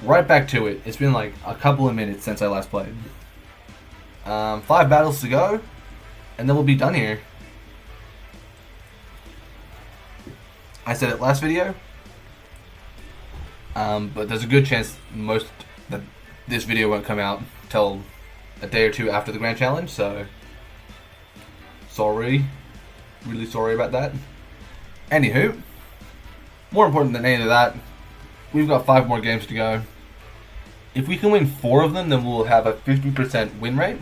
right back to it. It's been like a couple of minutes since I last played. 5 battles to go, and then we'll be done here. I said it last video, but there's a good chance that this video won't come out till a day or two after the Grand Challenge, so sorry. Really sorry about that. Anywho, more important than any of that, we've got 5 more games to go. If we can win 4 of them, then we'll have a 50% win rate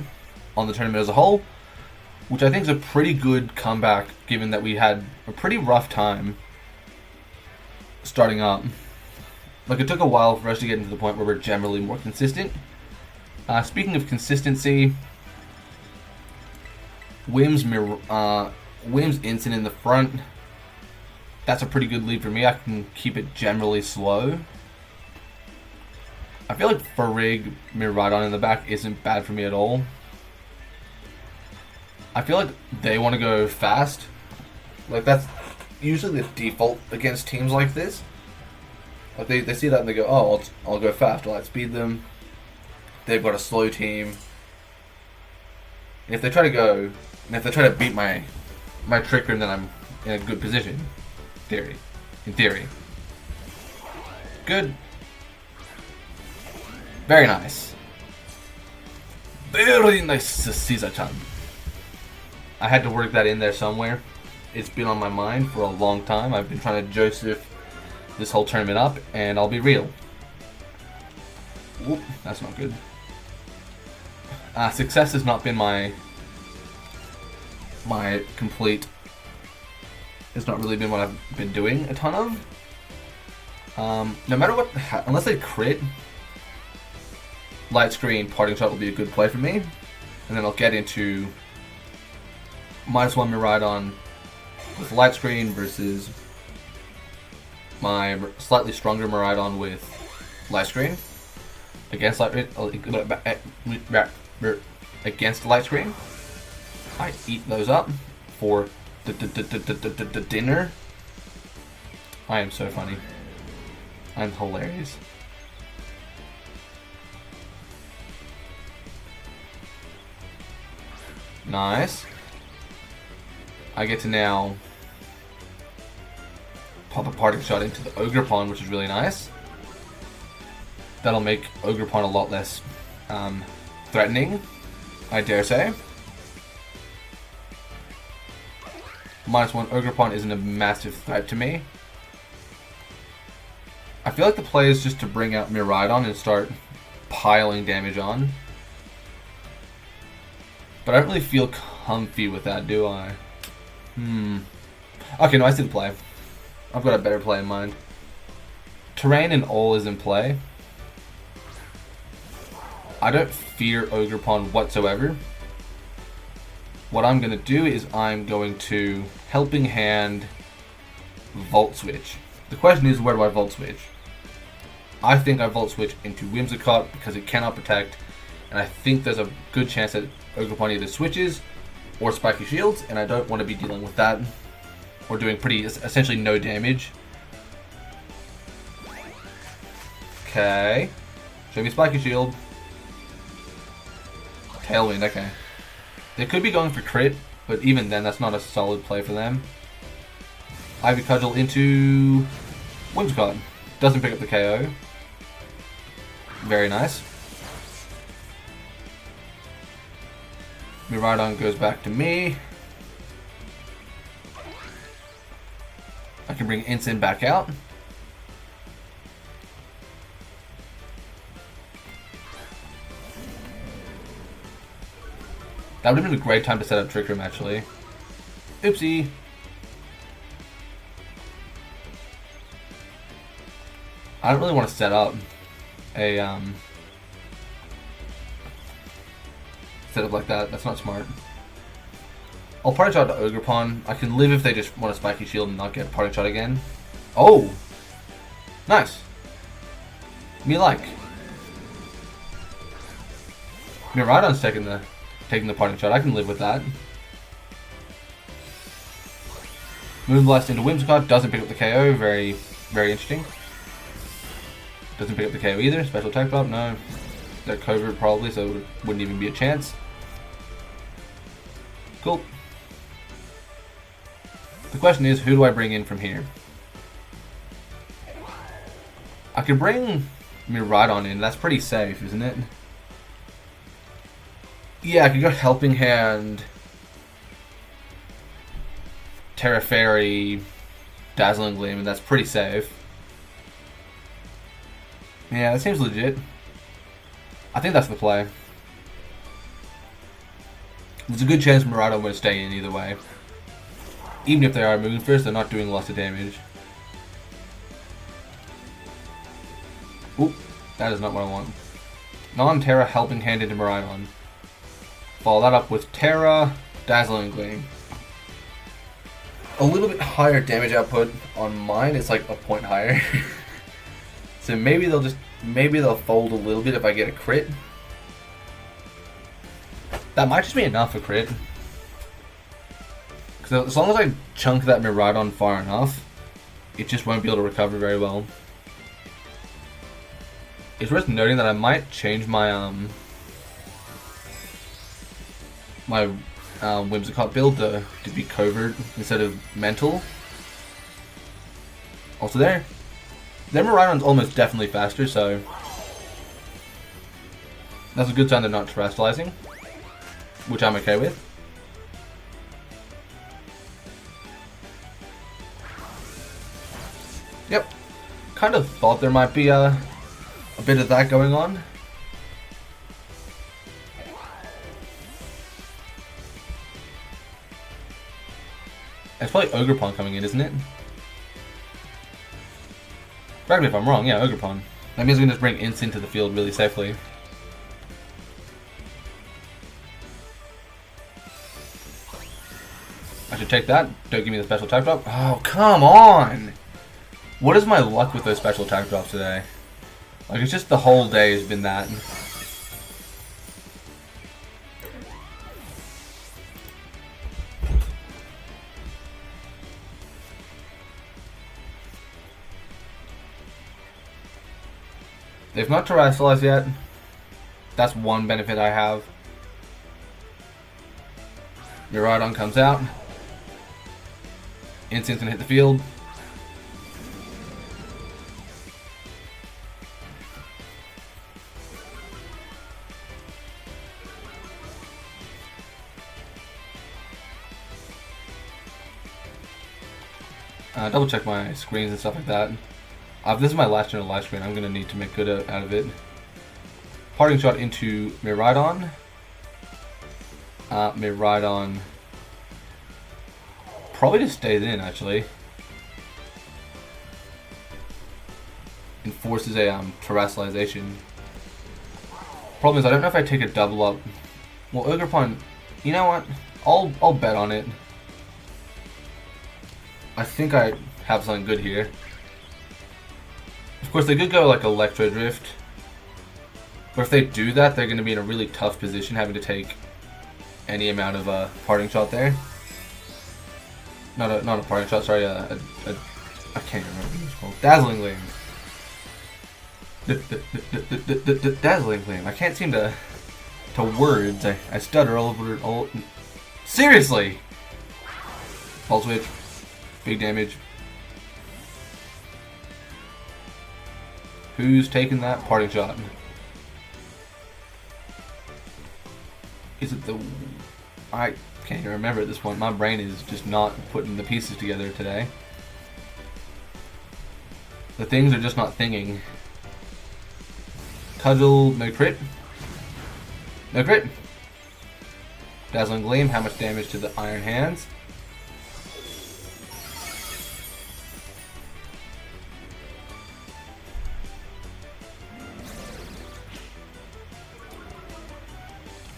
on the tournament as a whole, which I think is a pretty good comeback given that we had a pretty rough time starting up. Like, it took a while for us to get into the point where we're generally more consistent. Speaking of consistency, Wim's Instant in the front. That's a pretty good lead for me. I can keep it generally slow. I feel like Farig Miraidon in the back isn't bad for me at all. I feel like they want to go fast. Like, that's usually the default against teams like this. Like, they see that and they go, oh, I'll go fast, I'll outspeed them. They've got a slow team. And if they try to beat my tricker, then I'm in a good position. In theory. Good. Very nice. Very nice, Caesar-chan. I had to work that in there somewhere. It's been on my mind for a long time. I've been trying to Joseph this whole tournament up, and I'll be real. Whoop, that's not good. Success has not been my complete. It's not really been what I've been doing a ton of. No matter what, unless they crit, light screen parting shot will be a good play for me, and then I'll get into -1 Miraidon with light screen versus my slightly stronger Miraidon with light screen against light screen. I eat those up for the dinner. I am so funny. I'm hilarious. Nice. I get to now pop a parting shot into the Ogerpon, which is really nice. That'll make Ogerpon a lot less threatening, I dare say. -1 Ogerpon isn't a massive threat to me. I feel like the play is just to bring out Miraidon and start piling damage on. But I don't really feel comfy with that, do I? Okay, no, I see the play. I've got a better play in mind. Terrain and all is in play. I don't fear Ogerpon whatsoever. What I'm going to do is I'm going to Helping Hand Volt Switch. The question is, where do I Volt Switch? I think I Volt Switch into Whimsicott because it cannot protect, and I think there's a good chance that Ogerpon either switches or Spiky Shields, and I don't want to be dealing with that. Or doing essentially no damage. Okay. Show me Spiky Shield. Tailwind, okay. They could be going for crit, but even then, that's not a solid play for them. Ivy Cudgel into Whimsicott. Doesn't pick up the KO. Very nice. Miraidon goes back to me. I can bring Ensign back out. That would have been a great time to set up Trick Room, actually. Oopsie. I don't really want to set up a setup like that. That's not smart. I'll parting shot to Ogerpon. I can live if they just want a Spiky Shield and not get parting shot again. Oh! Nice. Me like. Miraidon's taking the parting shot. I can live with that. Moonblast into Whimsicott. Doesn't pick up the KO. Very, very interesting. Doesn't pick up the KO either. Special attack drop, no. They're covert probably, so it wouldn't even be a chance. Cool. The question is, who do I bring in from here? I could bring Miraidon in. That's pretty safe, isn't it? Yeah, I could go Helping Hand, Terra Fairy, Dazzling Gleam, and that's pretty safe. Yeah, that seems legit. I think that's the play. There's a good chance Miraidon will stay in either way. Even if they are moving first, they're not doing lots of damage. Oop, that is not what I want. Non-Terra Helping Hand into Miraidon. Follow that up with Terra, Dazzling Gleam. A little bit higher damage output on mine. It's like a point higher. So maybe they'll fold a little bit if I get a crit. That might just be enough for crit. Because as long as I chunk that Miraidon far enough, it just won't be able to recover very well. It's worth noting that I might change my Whimsicott build to be covert instead of mental. Also their Miraidon's almost definitely faster, so that's a good sign they're not terrestrializing, which I'm okay with. Yep, kind of thought there might be a bit of that going on. It's probably Ogerpon coming in, isn't it? Correct me if I'm wrong, yeah, Ogerpon. That means we can just bring Ince into the field really safely. I should take that. Don't give me the special attack drop. Oh, come on! What is my luck with those special attack drops today? Like, it's just the whole day has been that. They've not terrestrialized yet. That's one benefit I have. Miraidon comes out. Instant's gonna hit the field. Double check my screens and stuff like that. This is my last turn of live screen. I'm going to need to make good out of it. Parting shot into Miraidon. Miraidon probably just stays in, actually. Enforces a terrestrialization. Problem is, I don't know if I take a double up. Well, Ogerpon, you know what? I'll bet on it. I think I have something good here. Of course, they could go like Electro Drift. But if they do that, they're going to be in a really tough position having to take any amount of parting shot there. Not a parting shot, sorry, I can't remember what it's called. Dazzling Gleam. Dazzling Gleam. I can't seem to words. I stutter all over. Seriously! Pulse Switch. Big damage. Who's taking that parting shot? Is it the... I can't even remember at this point. My brain is just not putting the pieces together today. The things are just not thinking. Cudgel, no crit. No crit. Dazzling Gleam, how much damage to the Iron Hands?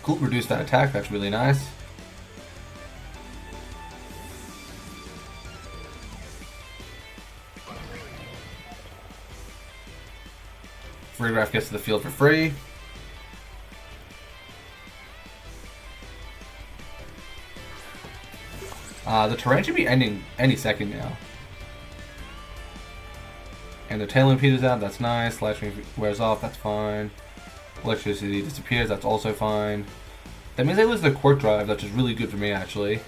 Cool, reduce that attack, that's really nice. Freegraph gets to the field for free. The terrain should be ending any second now. And the tailwind peters out, that's nice. Lightning wears off, that's fine. Electricity disappears, that's also fine. That means I lose the Quirk Drive, which is really good for me actually.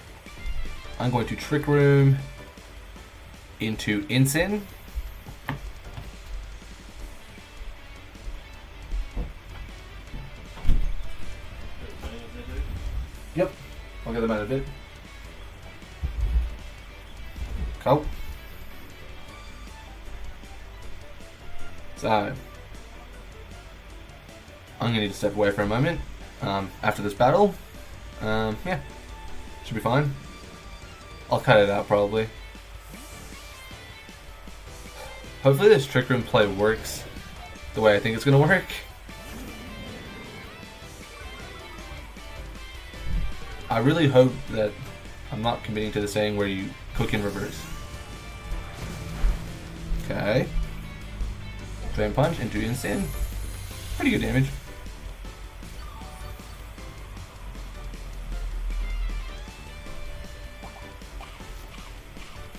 I'm going to Trick Room into Ensign. Yep, I'll get them out a bit. Cool. So, I'm going to need to step away for a moment after this battle. Yeah, should be fine. I'll cut it out probably. Hopefully this Trick Room play works the way I think it's going to work. I really hope that I'm not committing to the saying where you cook in reverse. Okay. Drain Punch into Instant. Pretty good damage.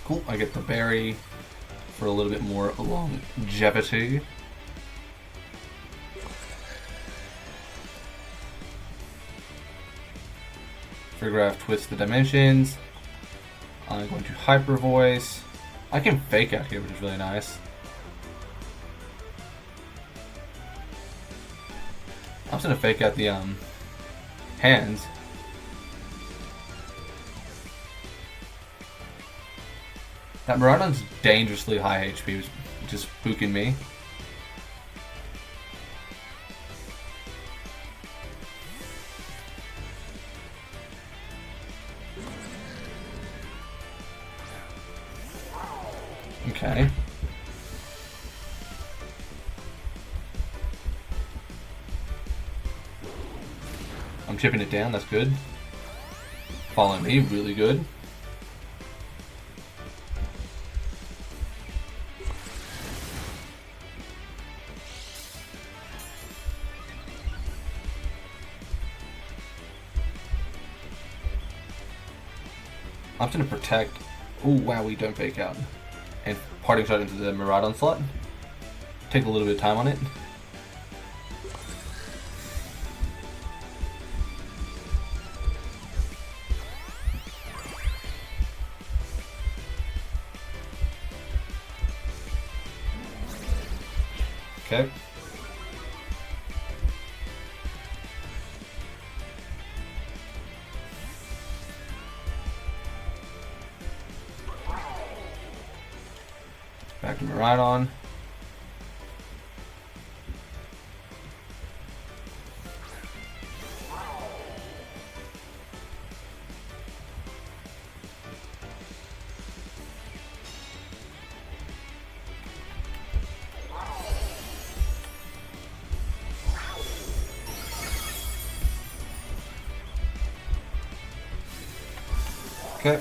Cool, I get the berry for a little bit more longevity. Figure twist the dimensions. I'm going to Hyper Voice. I can fake out here, which is really nice. I'm just gonna fake out the hands. That Miraidon's dangerously high HP, which is spooking me. Okay. I'm chipping it down, that's good. Follow me, really good. I'm just gonna protect. Oh wow, we don't fake out. And parting shot into the Miraidon slot. Take a little bit of time on it. Okay. Back to Miraidon. Okay.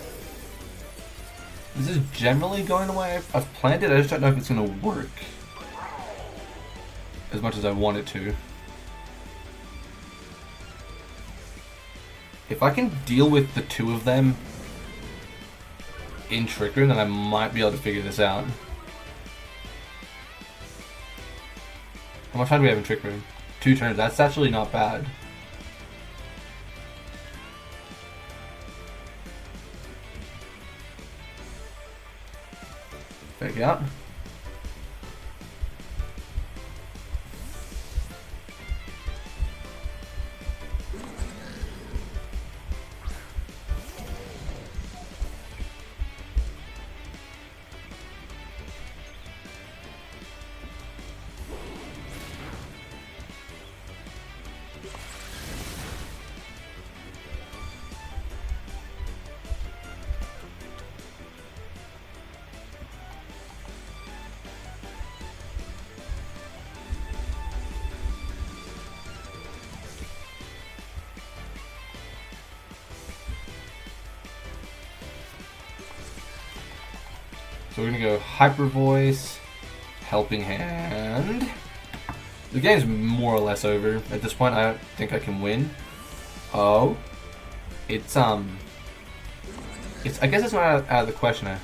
This is generally going the way I've planned it. I just don't know if it's going to work as much as I want it to. If I can deal with the two of them in Trick Room, then I might be able to figure this out. How much time do we have in Trick Room? 2 turns. That's actually not bad. Fake out. So we're gonna go Hyper Voice, Helping Hand. The game's more or less over. At this point, I don't think I can win. Oh. It's I guess it's not out of the question at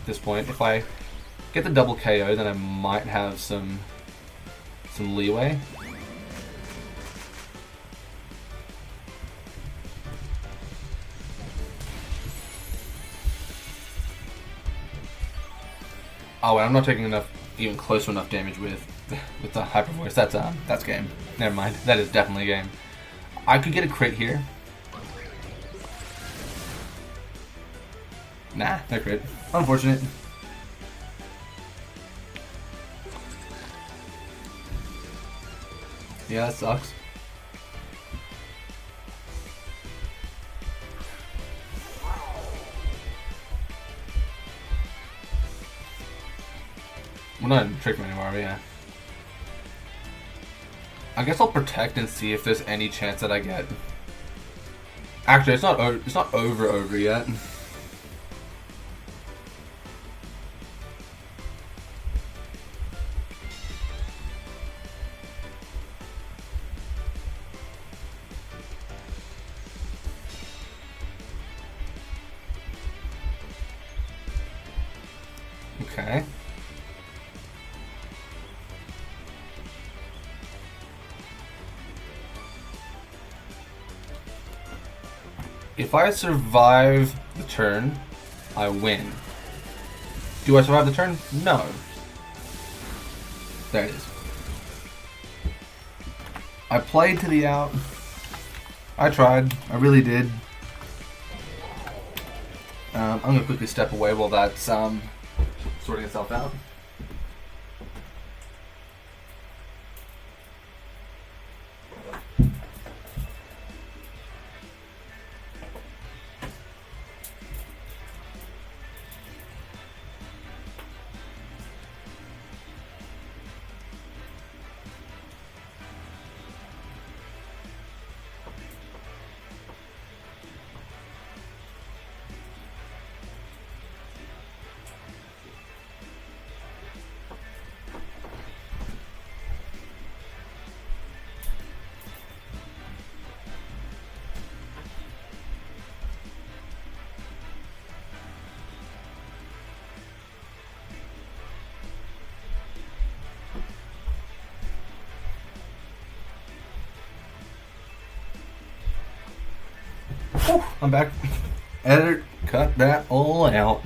this point. If I get the double KO, then I might have some leeway. Oh, and I'm not taking even close to enough damage with the hyper voice. That's game. Never mind. That is definitely game. I could get a crit here. Nah, no crit. Unfortunate. Yeah, that sucks. We're not in trick anymore, are we? Yeah. I guess I'll protect and see if there's any chance that I get. Actually, it's not over yet. Okay. If I survive the turn, I win. Do I survive the turn? No. There it is. I played to the out. I tried. I really did. I'm going to quickly step away while that's sorting itself out. Whew, I'm back. Editor, cut that all out.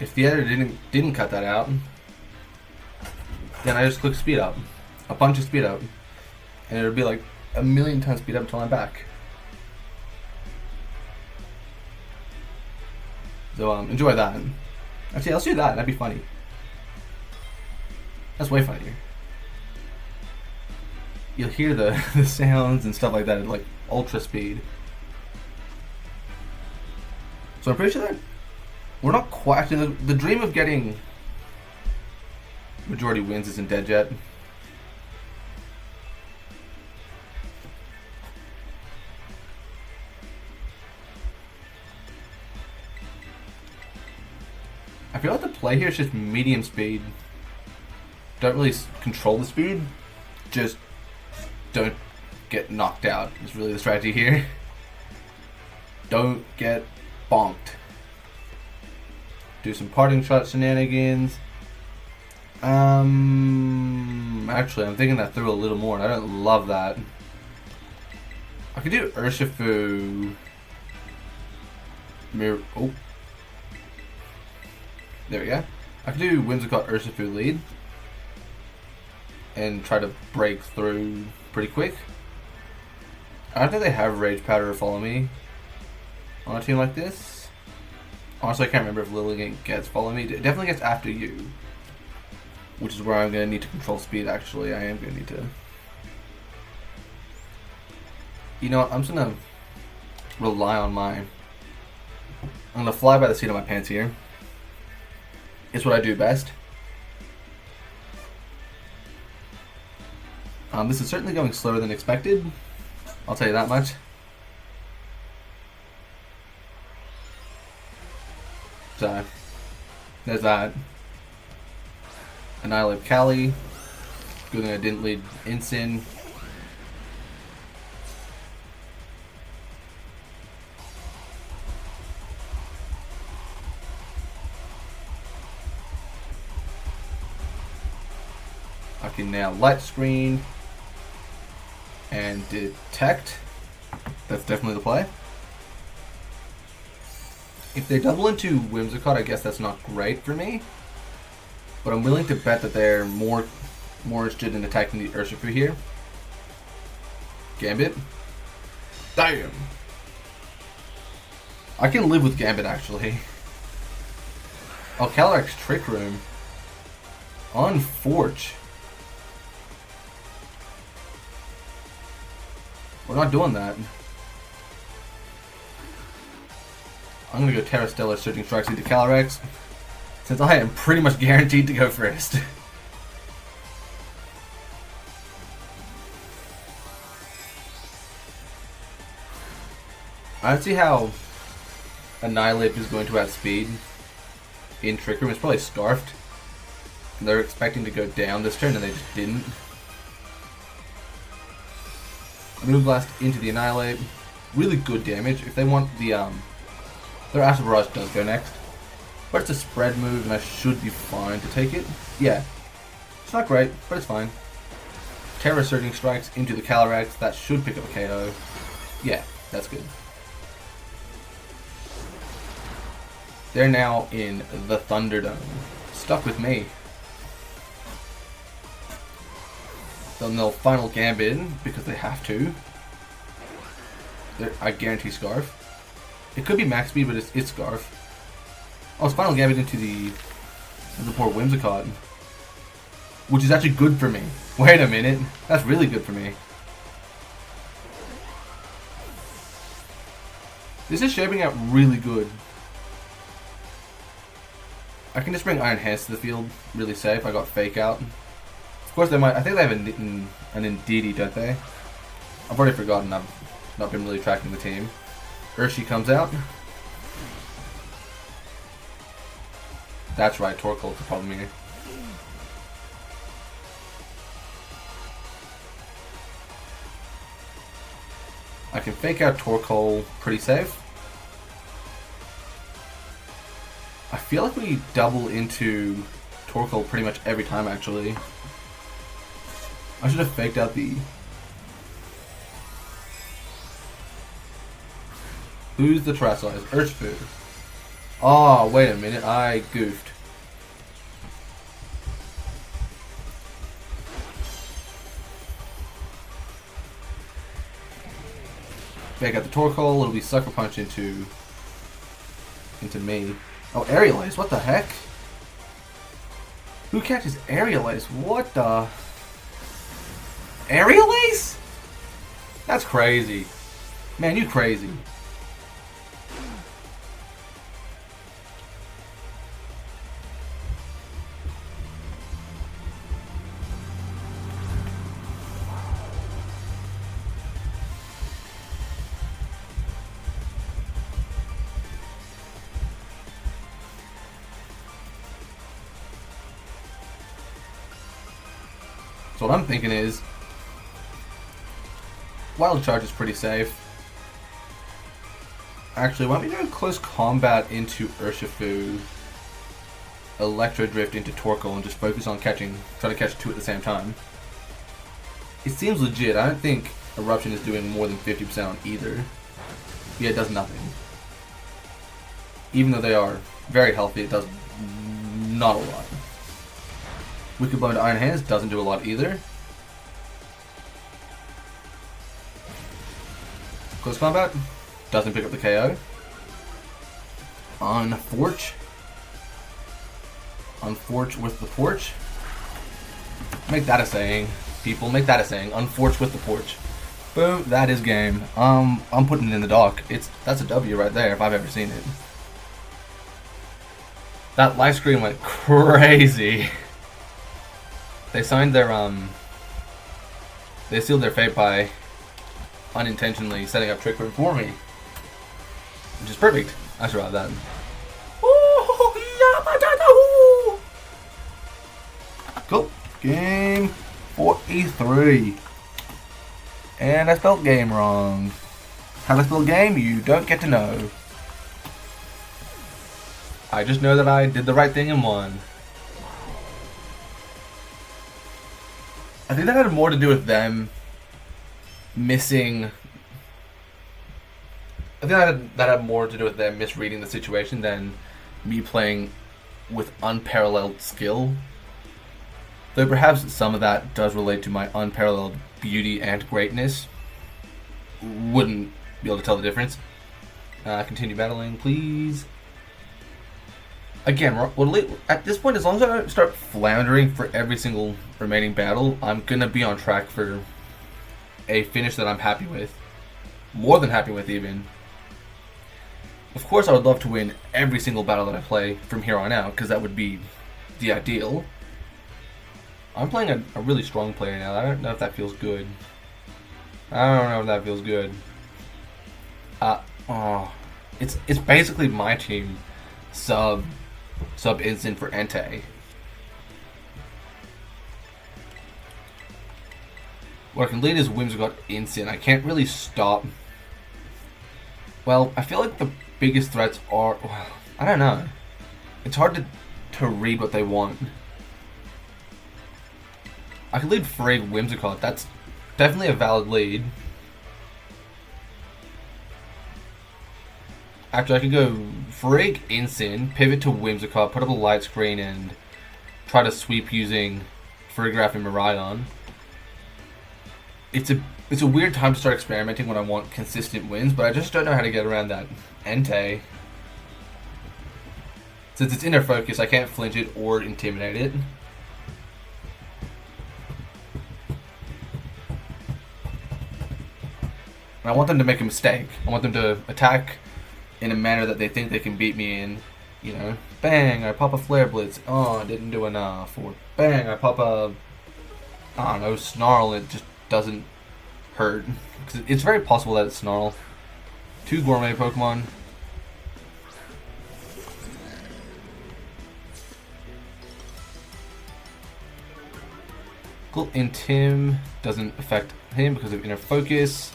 If the editor didn't cut that out, then I just click speed up, a bunch of speed up, and it'll be like a million times speed up until I'm back. So enjoy that. Actually, let's do that. That'd be funny. That's way funnier. You'll hear the sounds and stuff like that at like ultra speed. So I'm pretty sure that we're not quite. The dream of getting majority wins isn't dead yet. I feel like the play here is just medium speed. Don't really control the speed. Just don't get knocked out is really the strategy here. Don't get bonked. Do some parting shot shenanigans. Actually, I'm thinking that through a little more, and I don't love that. I could do Urshifu. Oh. There we go. I could do Whimsicott Urshifu lead. And try to break through pretty quick. I don't think they have Rage Powder or Follow Me on a team like this. Honestly, I can't remember if Lilligant gets Follow Me. It definitely gets After You. Which is where I'm going to need to control speed, actually. I am going to need to... You know what? I'm just going to rely on my... I'm going to fly by the seat of my pants here. It's what I do best. This is certainly going slower than expected. I'll tell you that much. So, there's that. Annihilate Cali. Good thing I didn't lead Incin. I can now light screen and detect. That's definitely the play. If they double into Whimsicott, I guess that's not great for me. But I'm willing to bet that they're more interested in attacking the Urshifu here. Gambit. Damn! I can live with Gambit, actually. Oh, Calyrex Trick Room. Unforge. We're not doing that. I'm gonna go Terra Stellar Surging Strikes into Calyrex, since I am pretty much guaranteed to go first. I don't see how Annihilate is going to outspeed in Trick Room. It's probably Scarfed. They're expecting to go down this turn and they just didn't. Moonblast into the Annihilate. Really good damage. If they want the their Astral Barrage does go next. But it's a spread move and I should be fine to take it. Yeah. It's not great, but it's fine. Terra Surging Strikes into the Calyrex. That should pick up a KO. Yeah, that's good. They're now in the Thunderdome. Stuck with me. Then they'll final Gambit because they have to. I guarantee Scarf. It could be max speed, but it's Scarf. Oh, it's final Gambit into the poor Whimsicott. Which is actually good for me. Wait a minute. That's really good for me. This is shaping out really good. I can just bring Iron Hands to the field, really safe. I got Fake Out. Of course, they might. I think they have an E.I.D.I.L, don't they? I've already forgotten. I've not been really tracking the team. Urshi comes out. That's right, Torkoal's the problem here. I can Fake Out Torkoal pretty safe. I feel like we double into Torkoal pretty much every time, actually. I should have faked out the... Who's the Terrestrialize? Urshifu. Oh, wait a minute. I goofed. Fake out the Torkoal. It'll be Sucker Punch into me. Oh, Aerial Ace, what the heck? Who catches Aerial Ace? What the? Aerial Ace? That's crazy. Man, you crazy. So what I'm thinking is, Wild Charge is pretty safe. Actually, why don't we do Close Combat into Urshifu, Electro Drift into Torkoal, and just focus on trying to catch two at the same time. It seems legit. I don't think Eruption is doing more than 50% on either. Yeah, it does nothing. Even though they are very healthy, it does not a lot. Wicked Blow into Iron Hands doesn't do a lot either. Close Combat doesn't pick up the KO. Unforge with the Porch. Make that a saying, people. Make that a saying. Unforge with the Porch. Boom. That is game. I'm putting it in the dock. That's a W right there if I've ever seen it. That live screen went crazy. They signed their they sealed their fate by unintentionally setting up Trick Room for me, which is perfect. I survived that. Cool. Game 43. And I spelled game wrong. How to spell game, you don't get to know. I just know that I did the right thing and won. I think that had more to do with them missing. I think that had more to do with them misreading the situation than me playing with unparalleled skill. Though perhaps some of that does relate to my unparalleled beauty and greatness. Wouldn't be able to tell the difference. Continue battling, please. Again, at this point, as long as I don't start floundering for every single remaining battle, I'm gonna be on track for a finish that I'm happy with. More than happy with, even. Of course, I would love to win every single battle that I play from here on out, because that would be the ideal. I'm playing a really strong player now. I don't know if that feels good. I don't know if that feels good. It's basically my team sub instant for Entei. What I can lead is Whimsicott instant. I can't really stop. Well, I feel like the biggest threats are, I don't know. It's hard to read what they want. I could lead Frigg Whimsicott. That's definitely a valid lead. Actually, I could go Frigg Insyn, pivot to Whimsicott, put up a light screen, and try to sweep using Farigiraf and Miraidon. It's a weird time to start experimenting when I want consistent wins, but I just don't know how to get around that Entei. Since it's inner focus, I can't flinch it or intimidate it. And I want them to make a mistake. I want them to attack in a manner that they think they can beat me in. You know, bang, I pop a Flare Blitz. Oh, I didn't do enough. Or bang, I pop a, I don't know, Snarl. It just doesn't hurt. Because it's very possible that it's Snarl. 2 Gourmet Pokemon. Cool. Intim doesn't affect him because of inner focus.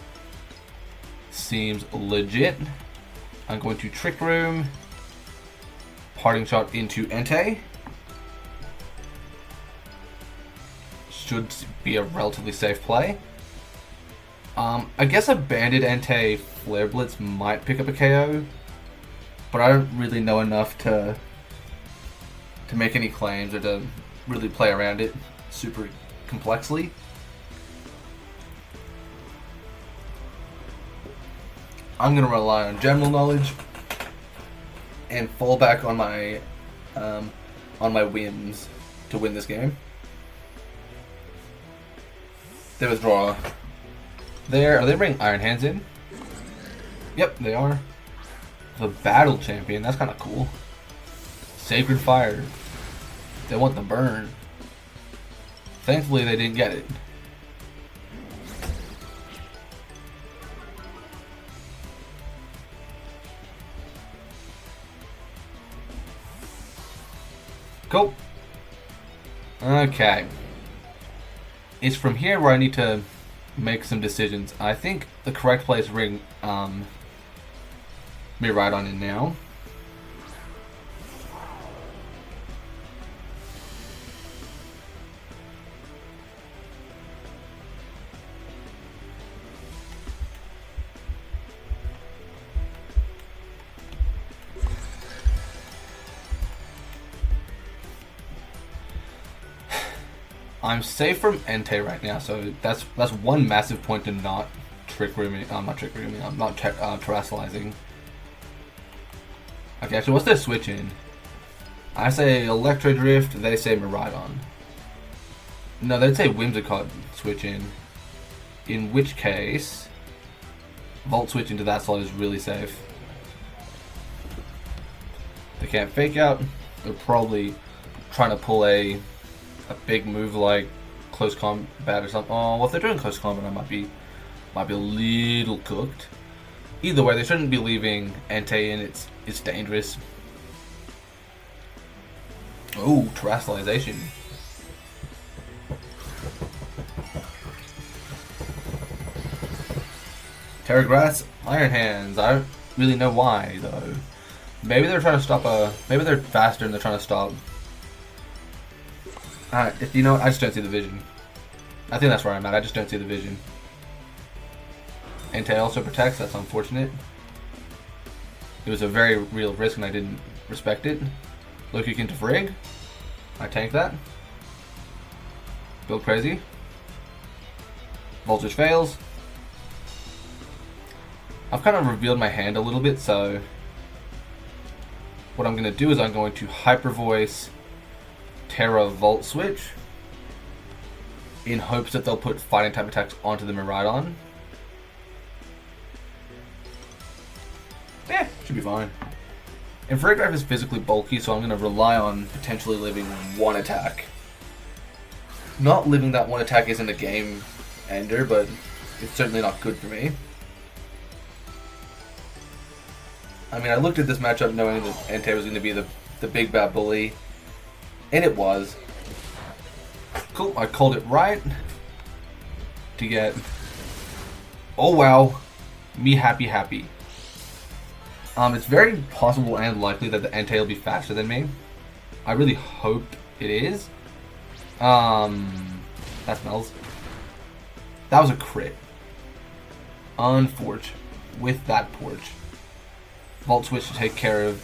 Seems legit. I'm going to Trick Room. Parting Shot into Entei. Should be a relatively safe play. I guess a Banded Entei Flare Blitz might pick up a KO, but I don't really know enough to make any claims or to really play around it super complexly. I'm gonna rely on general knowledge and fall back on my whims to win this game. They withdraw. Are they bringing Iron Hands in? Yep, they are. The Battle Champion, that's kind of cool. Sacred Fire. They want the burn. Thankfully, they didn't get it. Cool. Okay. It's from here where I need to make some decisions. I think the correct play is to bring Miraidon in now. I'm safe from Entei right now, so that's one massive point to not Trick Rooming. I'm not Trick Rooming. I'm not Terrestrializing. Okay, actually, what's their switch in? I say Electro Drift. They say Miraidon. No, they'd say Whimsicott switch in. In which case, Volt switch into that slot is really safe. They can't fake out. They're probably trying to pull a big move like close combat or something. Oh, well, if they're doing close combat, I might be a little cooked. Either way, they shouldn't be leaving Entei in. It's dangerous. Oh, Terrestrialization. Terra Grass, Iron Hands. I don't really know why though. Maybe they're trying to stop maybe they're faster and they're trying to stop. If you know, I just don't see the vision. I think that's where I'm at. I just don't see the vision. Entei also protects. That's unfortunate. It was a very real risk and I didn't respect it. Low kick into Frig. I tank that. Build crazy. Voltage fails. I've kind of revealed my hand a little bit, so what I'm going to do is I'm going to Hyper Voice Terra Volt Switch in hopes that they'll put fighting type attacks onto the Miraidon. Yeah, should be fine. And Frig Drive is physically bulky, so I'm going to rely on potentially living one attack. Not living that one attack isn't a game ender, but it's certainly not good for me. I mean, I looked at this matchup knowing that Entei was going to be the big bad bully, and it was. Cool, I called it right to get, oh wow, me happy. It's very possible and likely that the Entei will be faster than me. I really hope it is. That smells. That was a crit. Unforge with that porch. Volt Switch to take care of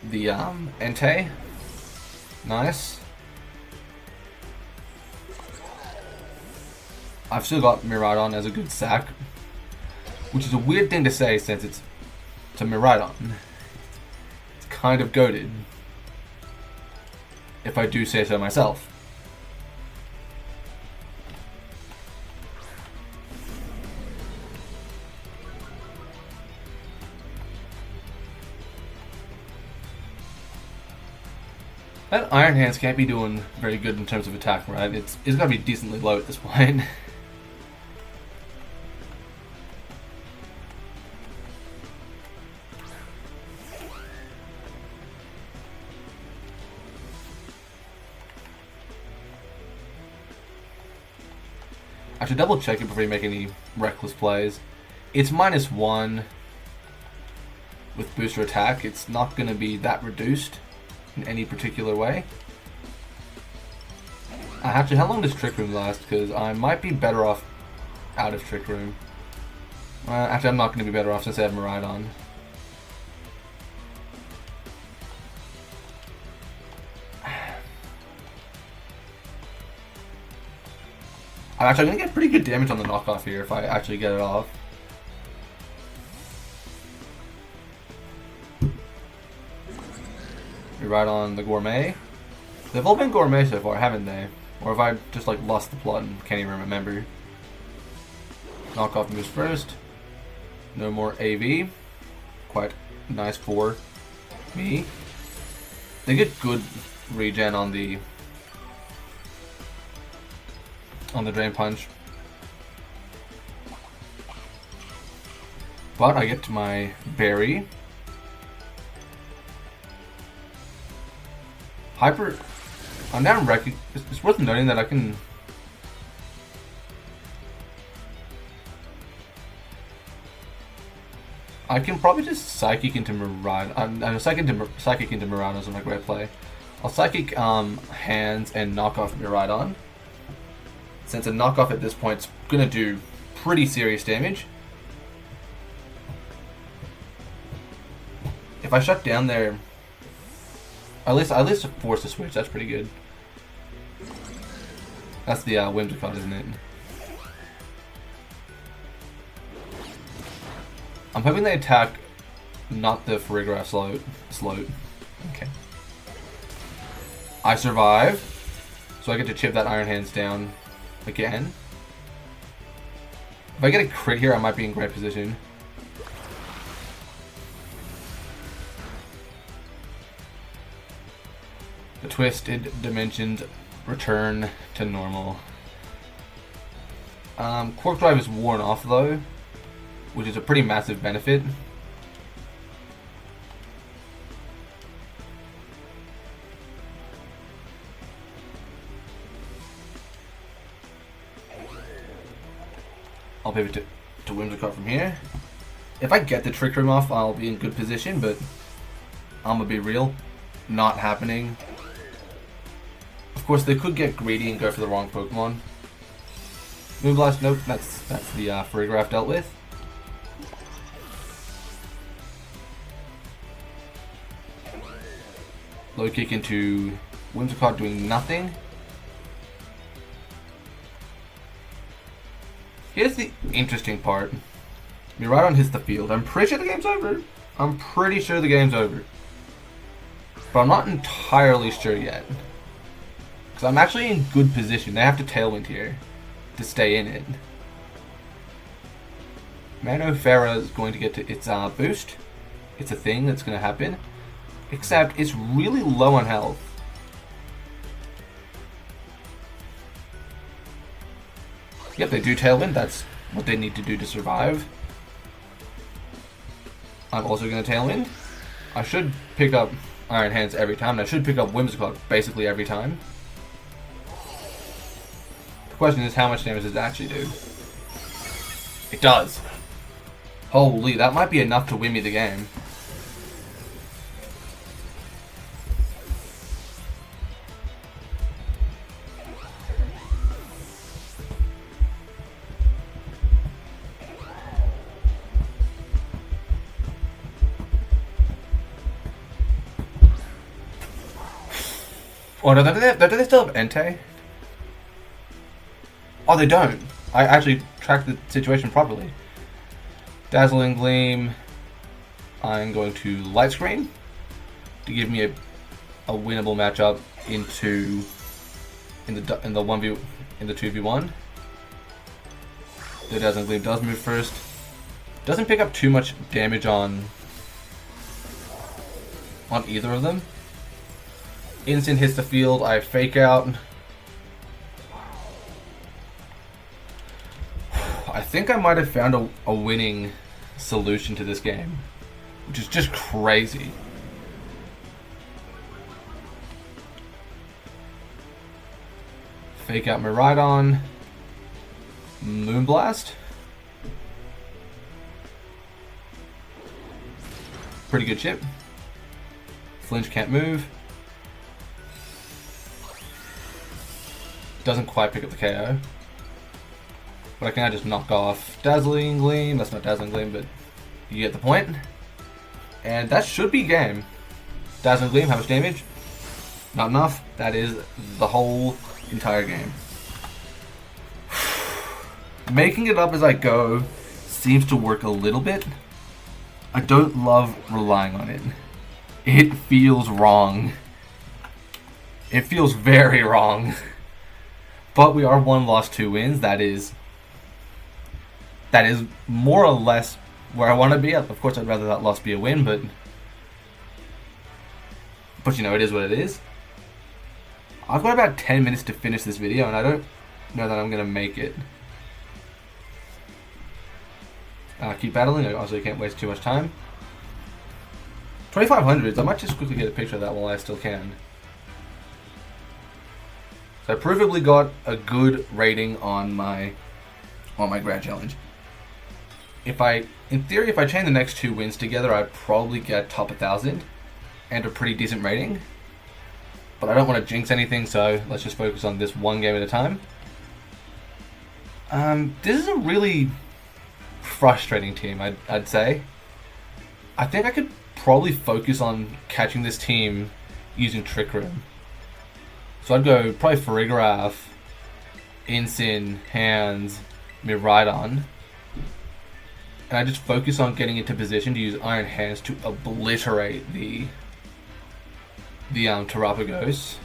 the Entei. Nice. I've still got Miraidon as a good sack, which is a weird thing to say since it's a Miraidon. It's kind of goated, if I do say so myself. That Iron Hands can't be doing very good in terms of attack, right? It's got to be decently low at this point. I should double check it before you make any reckless plays. It's -1 with booster attack. It's not going to be that reduced in any particular way. Actually, how long does Trick Room last? Because I might be better off out of Trick Room. Actually, I'm not going to be better off since I have Miraidon. I'm actually going to get pretty good damage on the knockoff here if I actually get it off. You're right on the Gourmet. They've all been Gourmet so far, haven't they? Or have I just like lost the plot and can't even remember? Knockoff moves first. No more AV. Quite nice for me. They get good regen on the Drain Punch. But I get to my Berry. Hyper. I'm now wrecking. It's worth noting that I can. Probably just Psychic into Miraidon. I'm Psychic into Miraidon is my great play. I'll Psychic Hands and knock off Miraidon. Since a knockoff at this point is gonna do pretty serious damage. If I shut down their, at least force a switch. That's pretty good. That's the Whimsicott, isn't it? I'm hoping they attack, not the Farigiraf Sloat. Okay. I survive, so I get to chip that Iron Hands down again. If I get a crit here, I might be in great position. The Twisted Dimensions return to normal. Quark Drive is worn off though, which is a pretty massive benefit. I'll pivot to Whimsicott from here. If I get the Trick Room off, I'll be in good position, but I'm gonna be real. Not happening. Of course, they could get greedy and go for the wrong Pokemon. Moonblast, nope, that's the Farigiraf dealt with. Low kick into Whimsicott doing nothing. Here's the interesting part. Miraidon hits the field. I'm pretty sure the game's over. I'm pretty sure the game's over. But I'm not entirely sure yet. Because I'm actually in good position. They have to Tailwind here to stay in it. Mano Farah is going to get to its boost. It's a thing that's going to happen. Except it's really low on health. Yep, they do Tailwind. That's what they need to do to survive. I'm also going to Tailwind. I should pick up Iron Hands every time, and I should pick up Whimsicott basically every time. The question is, how much damage does it actually do? It does. Holy, that might be enough to win me the game. Oh no, don't they still have Entei? Oh, they don't. I actually tracked the situation properly. Dazzling Gleam. I'm going to Light Screen to give me a winnable matchup in the 2v1. The Dazzling Gleam does move first. Doesn't pick up too much damage on either of them. Instant hits the field, I fake out. I think I might have found a winning solution to this game, which is just crazy. Fake out Miraidon. Moonblast. Pretty good chip. Flinch can't move. Doesn't quite pick up the KO. But I can just knock off Dazzling Gleam. That's not Dazzling Gleam, but you get the point. And that should be game. Dazzling Gleam, how much damage? Not enough. That is the whole entire game. Making it up as I go seems to work a little bit. I don't love relying on it. It feels wrong. It feels very wrong. But we are 1 loss, 2 wins. That is more or less where I want to be. Of course, I'd rather that loss be a win, but you know, it is what it is. I've got about 10 minutes to finish this video, and I don't know that I'm going to make it. Keep battling. I also can't waste too much time. 2500s. I might just quickly get a picture of that while I still can. So I provably got a good rating on my grad challenge. In theory, if I chain the next 2 wins together, I'd probably get top 1000 and a pretty decent rating. But I don't want to jinx anything, so let's just focus on this one game at a time. This is a really frustrating team, I'd say. I think I could probably focus on catching this team using Trick Room. So I'd go probably Farigiraf, Incin, Hands, Miraidon. And I just focus on getting into position to use Iron Hands to obliterate the Terapagos.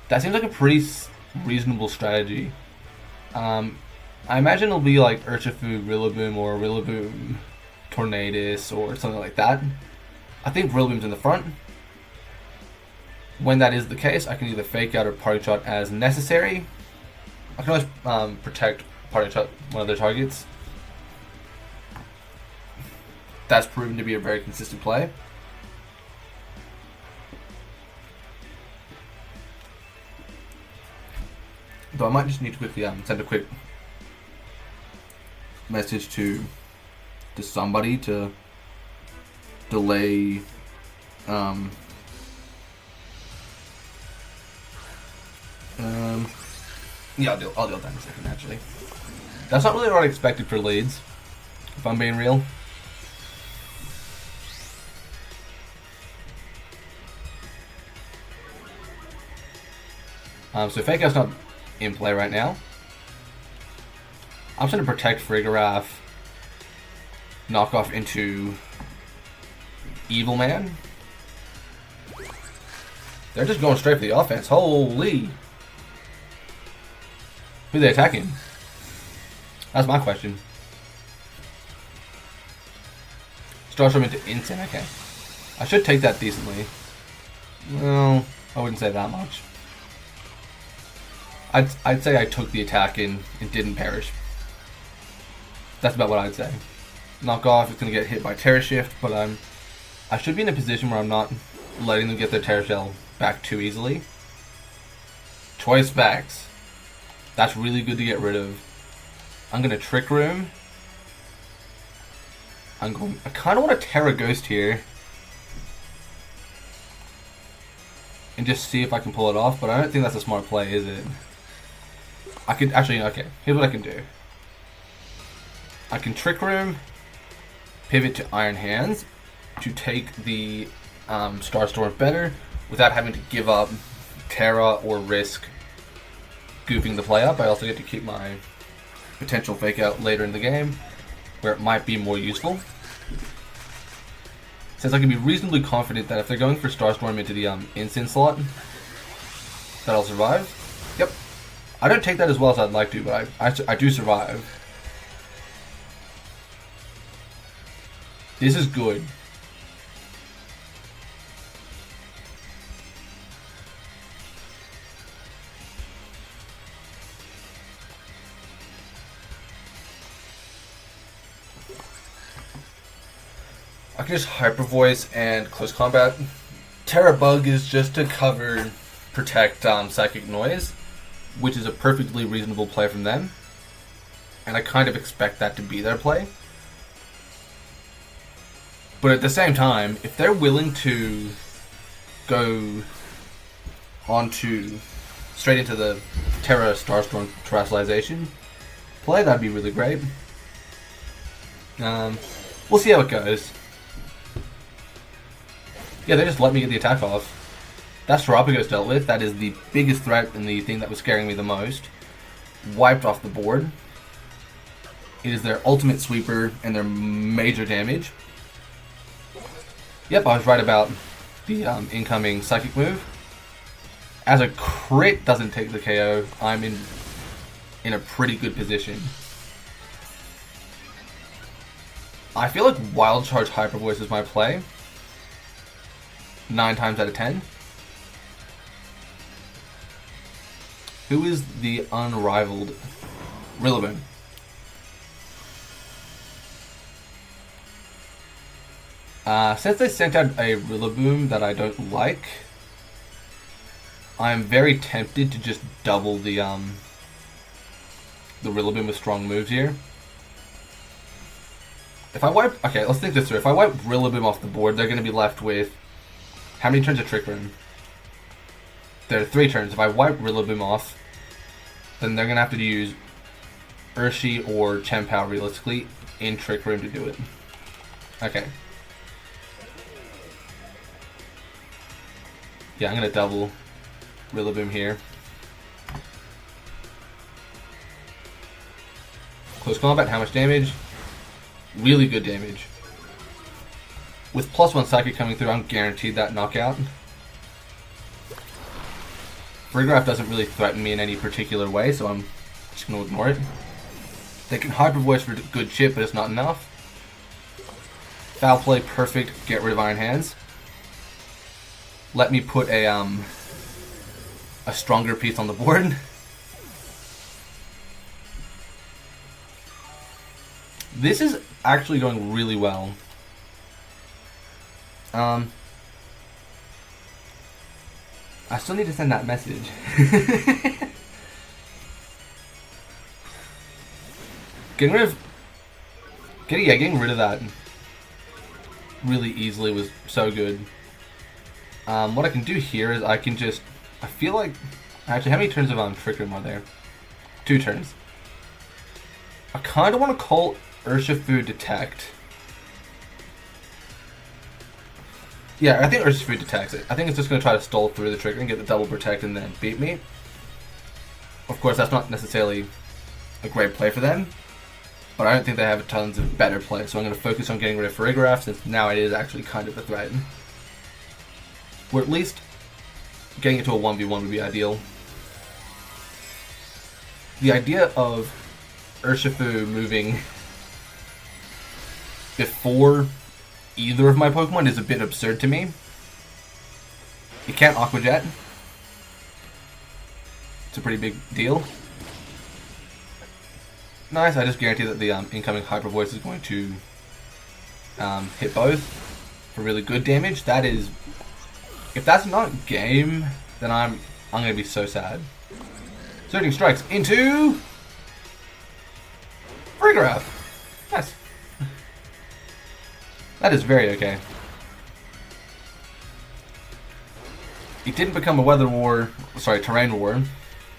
That seems like a pretty reasonable strategy. I imagine it'll be like Urshifu, Rillaboom, or Rillaboom, Tornadus, or something like that. I think Rillaboom's in the front. When that is the case, I can either fake out or party shot as necessary. I can always protect party shot one of their targets. That's proven to be a very consistent play. Though I might just need to quickly send a quick message to somebody to delay Yeah, I'll deal with that in a second, actually. That's not really what I expected for leads, if I'm being real. So Fake Out's not in play right now. I'm just going to protect Frigoraph, knock off into Evil Man. They're just going straight for the offense. Holy! Who are they attacking? That's my question. Starstorm into Instant, okay. I should take that decently. Well, I wouldn't say that much. I'd say I took the attack and didn't perish. That's about what I'd say. Knock off, it's going to get hit by Terra Shift, but I should be in a position where I'm not letting them get their Terra Shell back too easily. Choice backs. That's really good to get rid of. I'm going to Trick Room. I kind of want to Terra Ghost here. And just see if I can pull it off, but I don't think that's a smart play, is it? I could actually, okay, here's what I can do. I can Trick Room, pivot to Iron Hands to take the Starstorm better without having to give up Terra or risk goofing the play up. I also get to keep my potential Fake Out later in the game where it might be more useful. Since I can be reasonably confident that if they're going for Starstorm into the instant slot, that I'll survive. Yep. I don't take that as well as I'd like to, but I do survive. This is good. I can just Hyper Voice and Close Combat. Terra Bug is just to protect Psychic Noise, which is a perfectly reasonable play from them. And I kind of expect that to be their play. But at the same time, if they're willing to go straight into the Terra Starstorm Terrestrialization play, that'd be really great. We'll see how it goes. Yeah, they just let me get the attack off. That's Terrapagos dealt with. That is the biggest threat and the thing that was scaring me the most. Wiped off the board. It is their ultimate sweeper and their major damage. Yep, I was right about the incoming psychic move. As a crit doesn't take the KO, I'm in a pretty good position. I feel like Wild Charge Hyper Voice is my play. 9 times out of 10. Who is the unrivaled Rillaboom? Since they sent out a Rillaboom that I don't like, I'm very tempted to just double the Rillaboom with strong moves here. If I wipe... Okay, let's think this through. If I wipe Rillaboom off the board, they're going to be left with... How many turns of Trick Room? There are 3 turns. If I wipe Rillaboom off, then they're going to have to use Urshi or Chien-Pao realistically in Trick Room to do it. Okay. Yeah, I'm going to double Rillaboom here. Close combat, how much damage? Really good damage. With +1 Psychic coming through, I'm guaranteed that knockout. Frigoraph doesn't really threaten me in any particular way, so I'm just going to ignore it. They can Hyper Voice for good shit, but it's not enough. Foul Play, perfect, get rid of Iron Hands. Let me put a stronger piece on the board. This is actually going really well. I still need to send that message. Getting rid of that really easily was so good. What I can do here is I can just... I feel like... Actually, how many turns of Trick Room are there? 2 turns. I kind of want to call Urshifu Detect. Yeah, I think Urshifu detects it. I think it's just going to try to stall through the trigger and get the double protect and then beat me. Of course, that's not necessarily a great play for them, but I don't think they have tons of better play, so I'm going to focus on getting rid of Farigiraf since now it is actually kind of a threat. Or at least getting it to a 1v1 would be ideal. The idea of Urshifu moving before either of my Pokemon is a bit absurd to me. You can't Aqua Jet. It's a pretty big deal. Nice, I just guarantee that the incoming Hyper Voice is going to hit both for really good damage. That is... If that's not game, then I'm going to be so sad. Surging Strikes into... Farigiraf. Nice. That is very okay. It didn't become a weather war, sorry, terrain war.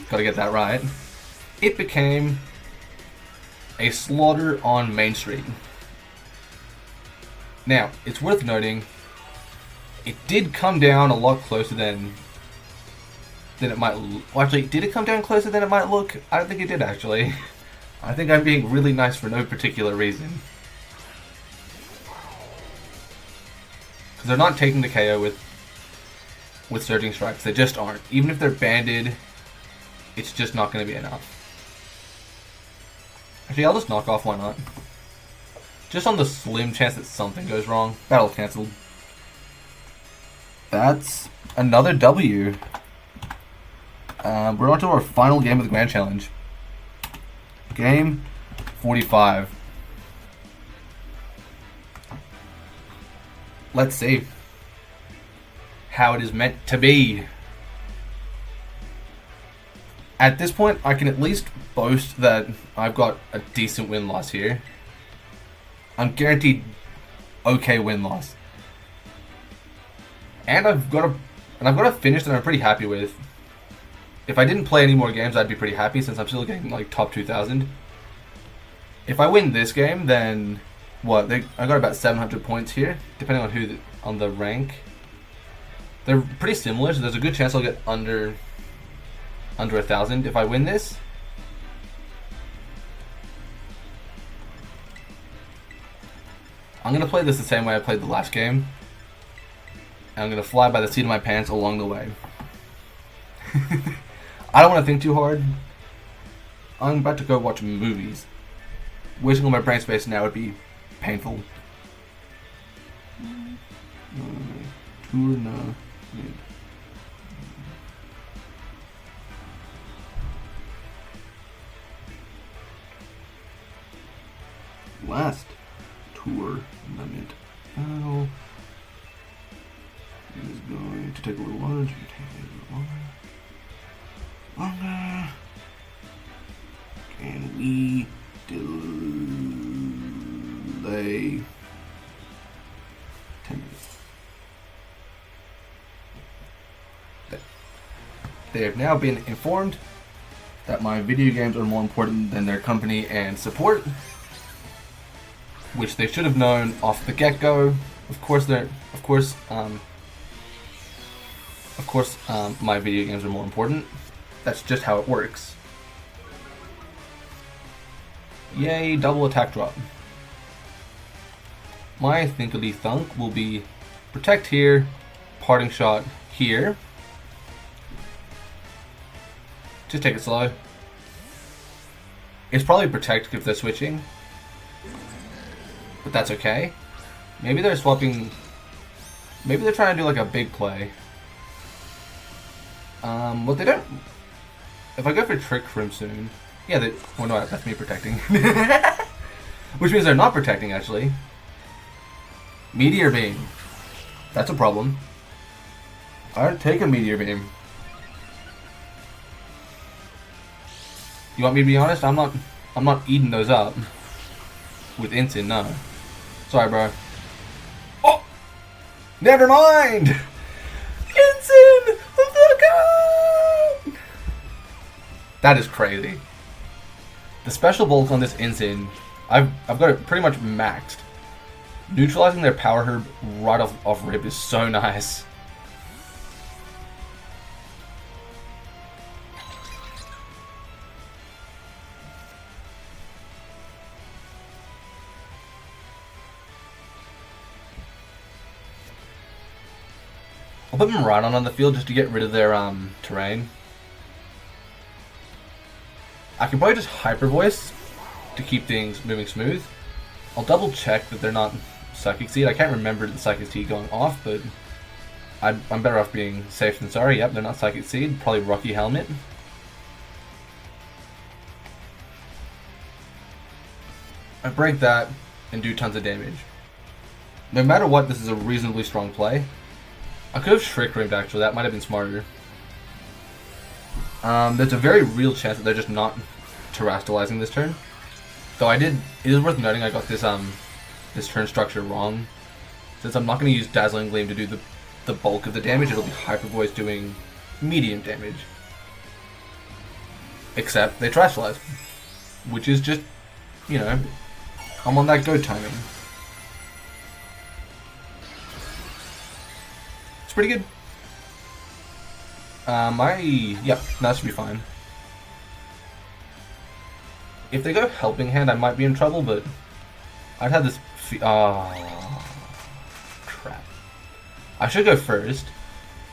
Gotta get that right. It became a slaughter on Main Street. Now, it's worth noting, it did come down a lot closer than it might look. Well, actually, did it come down closer than it might look? I don't think it did, actually. I think I'm being really nice for no particular reason. Because they're not taking the KO with Surging Strikes. They just aren't. Even if they're banded, it's just not going to be enough. Actually, I'll just knock off, why not? Just on the slim chance that something goes wrong. Battle cancelled. That's another W. We're on to our final game of the Grand Challenge. Game 45. Let's see how it is meant to be. At this point, I can at least boast that I've got a decent win-loss here. I'm guaranteed okay win-loss. And I've got a finish that I'm pretty happy with. If I didn't play any more games, I'd be pretty happy since I'm still getting like top 2,000. If I win this game, then what? I got about 700 points here, depending on the rank. They're pretty similar, so there's a good chance I'll get under 1,000 if I win this. I'm gonna play this the same way I played the last game. And I'm gonna fly by the seat of my pants along the way. I don't want to think too hard. I'm about to go watch movies. Wasting all my brain space now would be painful. Last tournament. Oh, it is going to take a little longer. Can we delay 10 minutes? They have now been informed that my video games are more important than their company and support, which they should have known off the get-go. Of course, my video games are more important. That's just how it works. Yay, double attack drop. My Thinkity Thunk will be Protect here, Parting Shot here. Just take it slow. It's probably Protect if they're switching, but that's okay. Maybe they're swapping. Maybe they're trying to do like a big play. What they don't. If I go for Trick Room soon, yeah, well, no, that's me protecting. Which means they're not protecting, actually. Meteor Beam. That's a problem. I don't take a Meteor Beam. You want me to be honest? I'm not eating those up. With Instant, no. Sorry, bro. Oh! Never mind! Instant! Look out! That is crazy. The special bulk on this Insane, I've got it pretty much maxed. Neutralizing their power herb right off rip is so nice. I'll put Miraidon on the field just to get rid of their terrain. I can probably just Hyper Voice to keep things moving smooth. I'll double check that they're not Psychic Seed. I can't remember the Psychic Seed going off, but I'm better off being safe than sorry. Yep, they're not Psychic Seed. Probably Rocky Helmet. I break that and do tons of damage. No matter what, this is a reasonably strong play. I could have Trick Room actually, that might have been smarter. There's a very real chance that they're just not terastallizing this turn. Though it is worth noting I got this this turn structure wrong. Since I'm not going to use Dazzling Gleam to do the bulk of the damage, it'll be Hyper Voice doing medium damage. Except they terastallize. Which is just, you know, I'm on that go timing. It's pretty good. Yep, that should be fine. If they go Helping Hand, I might be in trouble, but I'd have this. Crap. I should go first,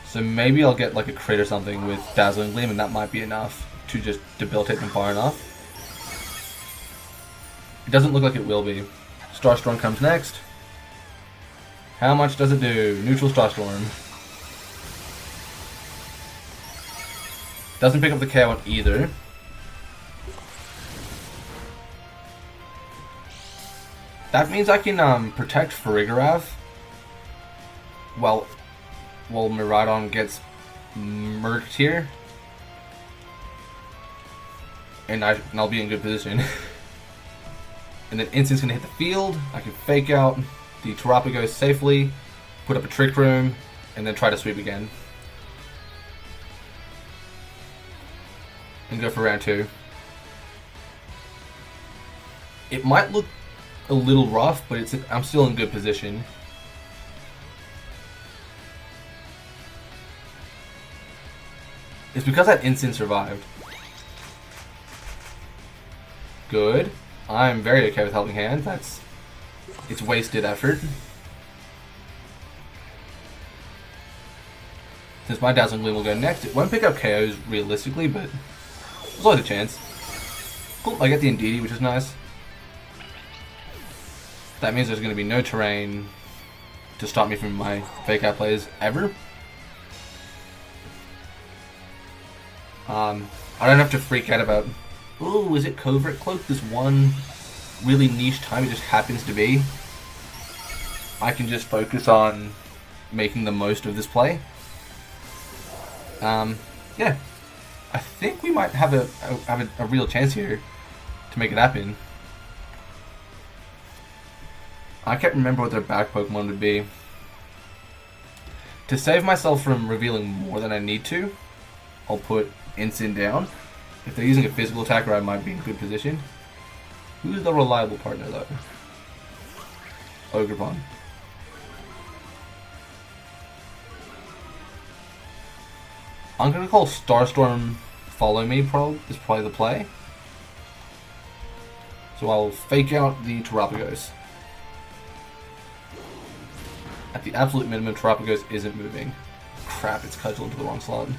so maybe I'll get like a crit or something with Dazzling Gleam, and that might be enough to just debilitate them far enough. It doesn't look like it will be. Starstorm comes next. How much does it do? Neutral Starstorm. Doesn't pick up the KO on either. That means I can protect Farigarav while Miraidon gets murked here. And I'll be in good position. And then Instant's gonna hit the field. I can fake out the Terapagos safely, put up a Trick Room, and then try to sweep again. And go for round 2. It might look a little rough, but I'm still in good position. It's because that instant survived. Good. I'm very okay with Helping Hand. It's wasted effort. Since my Dazzling Gleam will go next, it won't pick up KOs realistically, but there's always a chance. Cool, I get the E.I.D.I.L, which is nice. That means there's going to be no terrain to stop me from my fake out plays ever. I don't have to freak out about, ooh, is it Covert Cloak? This one really niche time it just happens to be. I can just focus on making the most of this play. Yeah. I think we might have a real chance here to make it happen. I can't remember what their back Pokemon would be. To save myself from revealing more than I need to, I'll put Instant down. If they're using a physical attacker, I might be in good position. Who's the reliable partner though? Ogerpon. I'm gonna call Starstorm Follow Me is probably the play. So I'll fake out the Terapagos. At the absolute minimum, Terapagos isn't moving. Crap, it's cudgel into the wrong slot.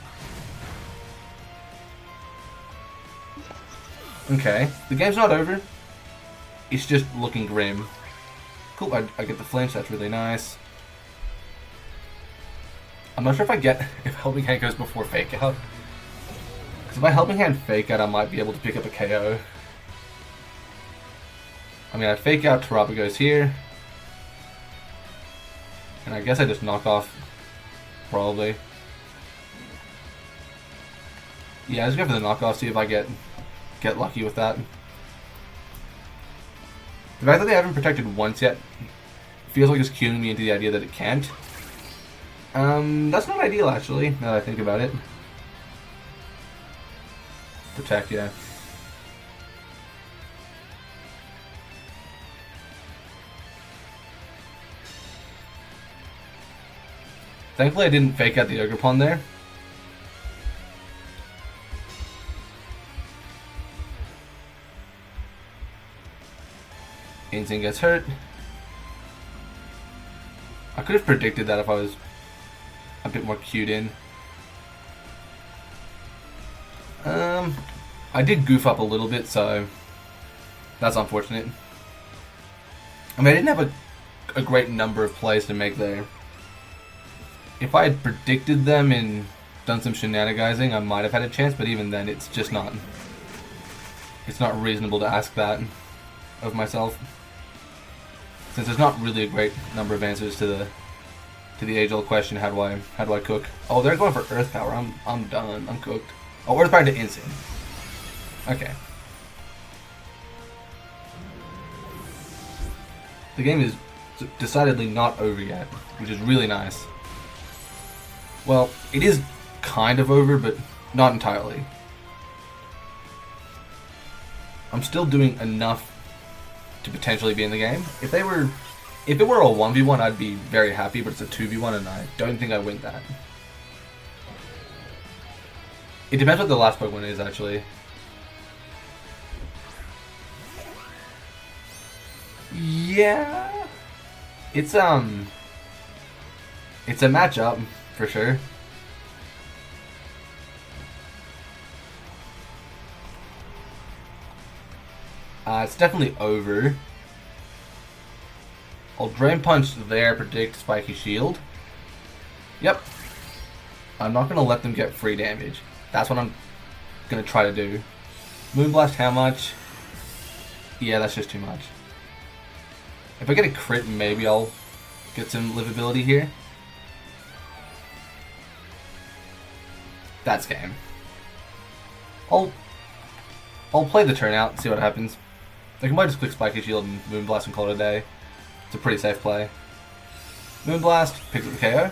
Okay, the game's not over. It's just looking grim. Cool, I get the flinch, that's really nice. I'm not sure if Helping Hand goes before Fake Out. Because if I Helping Hand Fake Out, I might be able to pick up a KO. I mean, I Fake Out Terapagos here. And I guess I just knock off, probably. Yeah, let's go for the knockoff, see if I get lucky with that. The fact that they haven't protected once yet feels like it's cueing me into the idea that it can't. That's not ideal actually, now that I think about it. Protect, yeah. Thankfully I didn't fake out the Ogre Pawn there. Instinct gets hurt. I could have predicted that if I was a bit more cued in. I did goof up a little bit, so that's unfortunate. I mean, I didn't have a great number of plays to make there. If I had predicted them and done some shenanigizing, I might have had a chance, but even then, it's just not... It's not reasonable to ask that of myself. Since there's not really a great number of answers to the age-old question, how do I cook? Oh, they're going for Earth Power. I'm done. I'm cooked. Oh, Earth Power to Instant. Okay. The game is decidedly not over yet, which is really nice. Well, it is kind of over, but not entirely. I'm still doing enough to potentially be in the game. If it were a 1v1, I'd be very happy, but it's a 2v1 and I don't think I win that. It depends what the last Pokemon is, actually. Yeah, it's a matchup for sure. It's definitely over. I'll Drain Punch there, predict Spiky Shield. Yep. I'm not gonna let them get free damage. That's what I'm gonna try to do. Moonblast, how much? Yeah, that's just too much. If I get a crit, maybe I'll get some livability here. That's game. I'll play the turn out, see what happens. I can probably just click Spiky Shield and Moonblast and call it a day. It's a pretty safe play. Moonblast, picks up the KO.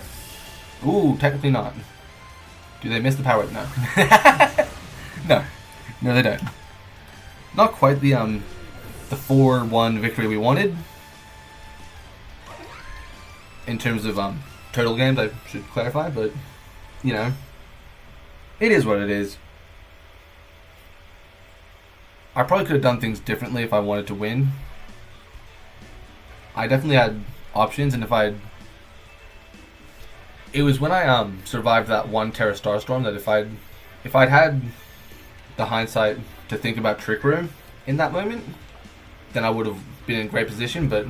Ooh, technically not. Do they miss the power? No. No, they don't. Not quite the 4-1 victory we wanted. In terms of total games, I should clarify, but you know, it is what it is. I probably could have done things differently if I wanted to win. I definitely had options, and it was when I survived that one Terra Starstorm that if I'd had the hindsight to think about Trick Room in that moment, then I would have been in great position. But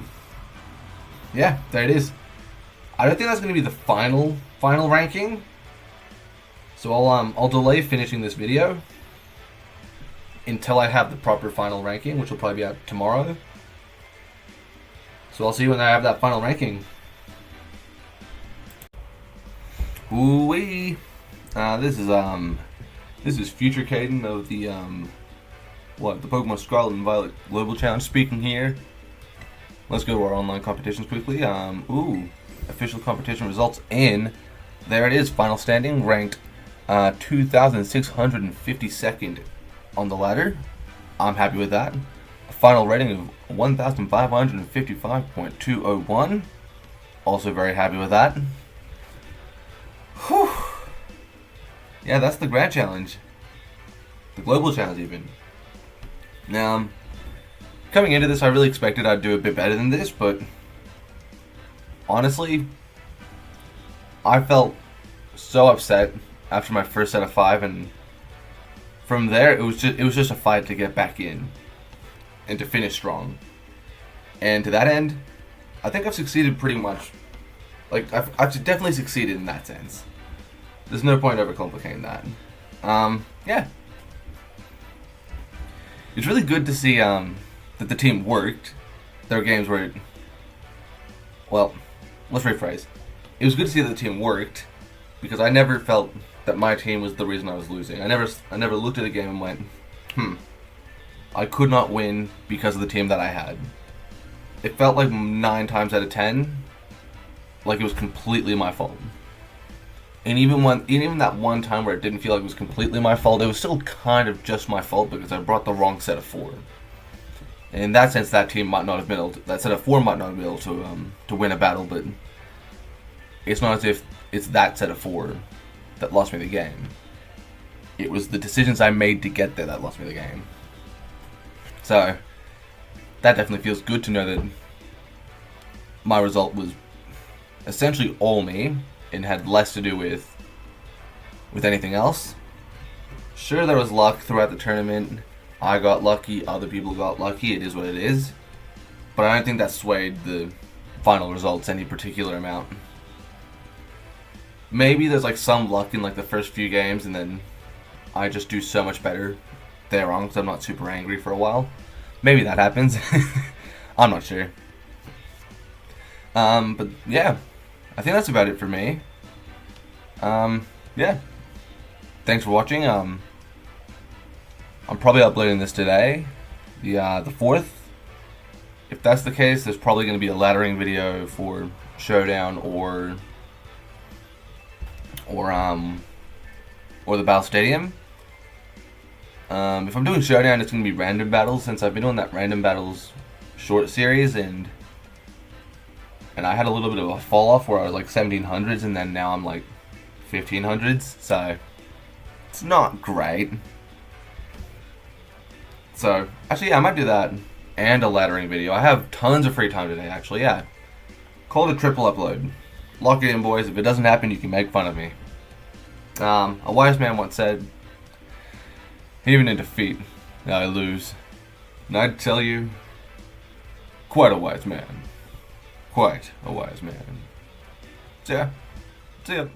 yeah, there it is. I don't think that's going to be the final ranking. So I'll delay finishing this video until I have the proper final ranking, which will probably be out tomorrow. So I'll see you when I have that final ranking. Ooh-wee. This is Future Caden of the the Pokemon Scarlet and Violet Global Challenge speaking here. Let's go to our online competitions quickly. Official competition results in. There it is, final standing, ranked 2,652nd on the ladder. I'm happy with that. A final rating of 1,555.201. Also very happy with that. Whew. Yeah, that's the Grand Challenge. The Global Challenge even. Now, coming into this, I really expected I'd do a bit better than this, but honestly, I felt so upset after my first set of 5, and from there it was just a fight to get back in and to finish strong. And to that end, I think I've succeeded pretty much. Like I've definitely succeeded in that sense. There's no point overcomplicating that. Yeah. It's really good to see that the team worked. There were games where well, let's rephrase. It was good to see that the team worked, because I never felt that my team was the reason I was losing. I never looked at the game and went, I could not win because of the team that I had. It felt like 9 times out of 10, like it was completely my fault. And even that one time where it didn't feel like it was completely my fault, it was still kind of just my fault because I brought the wrong set of 4. And in that sense, that team might not have been able to, that set of 4 might not have been able to win a battle, but it's not as if it's that set of 4 that lost me the game. It was the decisions I made to get there that lost me the game. So that definitely feels good to know that my result was essentially all me and had less to do with anything else. Sure, there was luck throughout the tournament. I got lucky, other people got lucky, it is what it is. But I don't think that swayed the final results any particular amount. Maybe there's like some luck in like the first few games and then I just do so much better there on because I'm not super angry for a while. Maybe that happens. I'm not sure. But yeah, I think that's about it for me. Yeah. Thanks for watching. I'm probably uploading this today, the 4th. If that's the case, there's probably going to be a laddering video for Showdown or the Battle Stadium. If I'm doing Showdown, it's going to be random battles since I've been on that random battles short series and I had a little bit of a fall off where I was like 1700s and then now I'm like 1500s, so it's not great. So actually, yeah, I might do that and a laddering video. I have tons of free time today, actually. Yeah, call it a triple upload. Lock it in, boys. If it doesn't happen, you can make fun of me. A wise man once said, even in defeat, I lose. And I'd tell you, quite a wise man. Quite a wise man. So yeah, see ya.